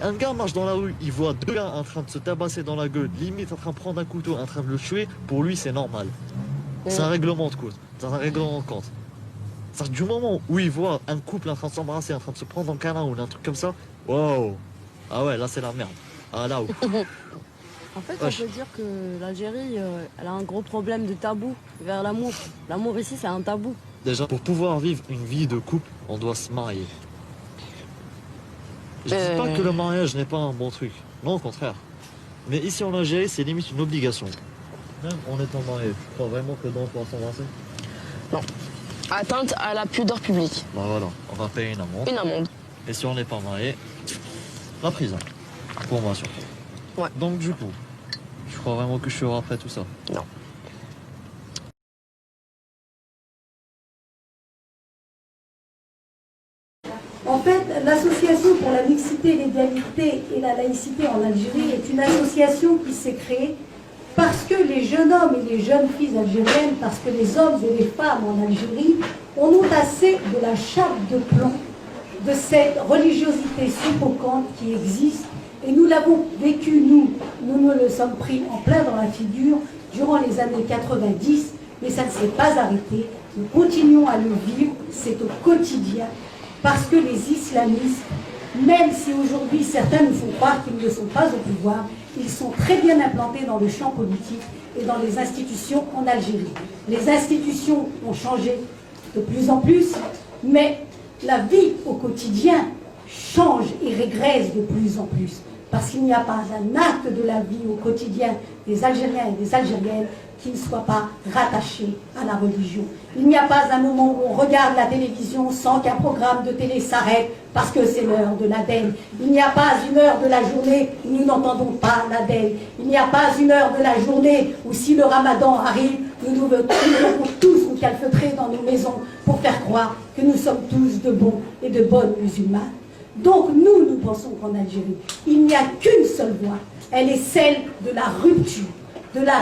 un gars marche dans la rue, il voit deux gars en train de se tabasser dans la gueule, limite en train de prendre un couteau, en train de le tuer, pour lui c'est normal. C'est un règlement de cause, c'est un règlement de compte. Du moment où il voit un couple en train de s'embrasser, en train de se prendre en câlin ou un truc comme ça, waouh. Ah ouais, là c'est la merde. Ah là où. En fait, on peut dire que l'Algérie, elle a un gros problème de tabou vers l'amour. L'amour ici, c'est un tabou. Déjà, pour pouvoir vivre une vie de couple, on doit se marier. Je dis pas que le mariage n'est pas un bon truc. Non, au contraire. Mais ici en Algérie, c'est limite une obligation. Même en étant marié, tu crois vraiment que dans pouvoir s'embrasser? Non. Atteinte à la pudeur publique. Bah voilà, on va payer une amende. Une amende. Et si on n'est pas marié, la prison. Pour moi surtout. Ouais. Donc du coup, je crois vraiment que je suis après tout ça. Non. En fait, l'association pour la mixité, l'égalité et la laïcité en Algérie est une association qui s'est créée parce que les jeunes hommes et les jeunes filles algériennes, parce que les hommes et les femmes en Algérie en ont assez de la chape de plomb, de cette religiosité suffocante qui existe. Et nous l'avons vécu, nous nous le sommes pris en plein dans la figure durant les années 90, mais ça ne s'est pas arrêté. Nous continuons à le vivre, c'est au quotidien. Parce que les islamistes, même si aujourd'hui certains nous font croire qu'ils ne sont pas au pouvoir, ils sont très bien implantés dans le champ politique et dans les institutions en Algérie. Les institutions ont changé de plus en plus, mais la vie au quotidien change et régresse de plus en plus. Parce qu'il n'y a pas un acte de la vie au quotidien des Algériens et des Algériennes qui ne soit pas rattaché à la religion. Il n'y a pas un moment où on regarde la télévision sans qu'un programme de télé s'arrête parce que c'est l'heure de l'Adel. Il n'y a pas une heure de la journée où nous n'entendons pas l'Adel. Il n'y a pas une heure de la journée où si le Ramadan arrive, nous devons tous nous calfeutrer dans nos maisons pour faire croire que nous sommes tous de bons et de bonnes musulmans. Donc nous pensons qu'en Algérie, il n'y a qu'une seule voie. Elle est celle de la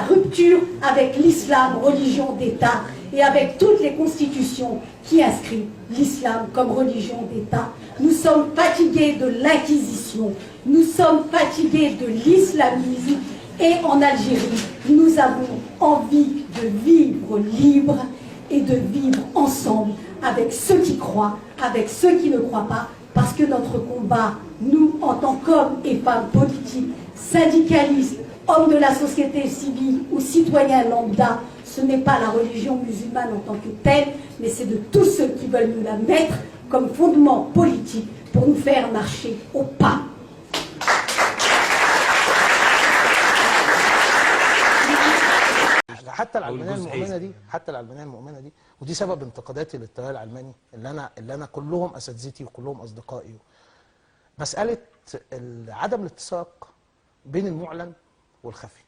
rupture avec l'islam, religion d'État, et avec toutes les constitutions qui inscrivent l'islam comme religion d'État. Nous sommes fatigués de l'inquisition, nous sommes fatigués de l'islamisme, et en Algérie, nous avons envie de vivre libre et de vivre ensemble avec ceux qui croient, avec ceux qui ne croient pas, parce que notre combat, nous, en tant qu'hommes et femmes politiques, syndicalistes, hommes de la société civile ou citoyens lambda, ce n'est pas la religion musulmane en tant que telle, mais c'est de tous ceux qui veulent nous la mettre comme fondement politique pour nous faire marcher au pas. حتى العلمانيه المؤمنه دي ودي سبب انتقاداتي للتيار العلماني اللي انا كلهم اساتذتي وكلهم اصدقائي. مساله عدم الاتساق بين المعلن والخفي.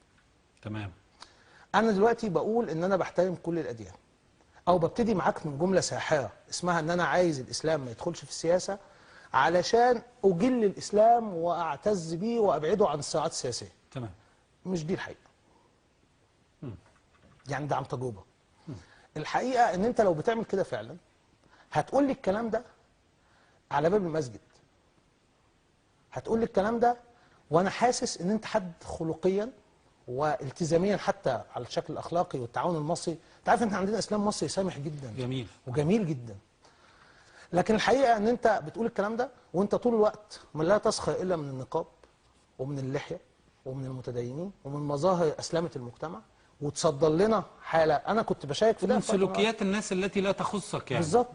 تمام. انا دلوقتي بقول ان انا بحترم كل الاديان، او ببتدي معاك من جمله ساحره اسمها ان انا عايز الاسلام ما يدخلش في السياسه علشان اجل الاسلام واعتز بيه وابعده عن الصراعات السياسيه. تمام. مش دي الحقيقه. يعني ده عن تجربه. الحقيقه ان انت لو بتعمل كده فعلا هتقول لي الكلام ده على باب المسجد. هتقول لي الكلام ده وانا حاسس ان انت حد خلقيا والتزاميا حتى على الشكل الاخلاقي والتعاون المصري. انت عارف ان عندنا اسلام مصري سامح جدا. جميل. وجميل جدا. لكن الحقيقه ان انت بتقول الكلام ده وانت طول الوقت ما لا تسخر الا من النقاب ومن اللحيه ومن المتدينين ومن مظاهر اسلامه المجتمع، وتصدر لنا حاله. انا كنت بشارك في ده من سلوكيات الناس التي لا تخصك يعني. بالظبط.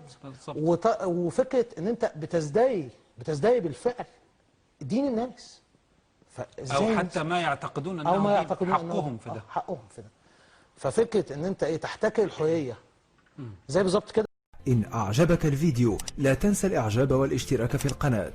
وفكره ان انت بتزدري بالفعل دين الناس. او حتى ما يعتقدون انه حقهم في ده. حقهم في ده. ففكره ان انت تحتكر الحريه زي بالظبط كده. إن أعجبك الفيديو لا تنسى الإعجاب والاشتراك في القناة.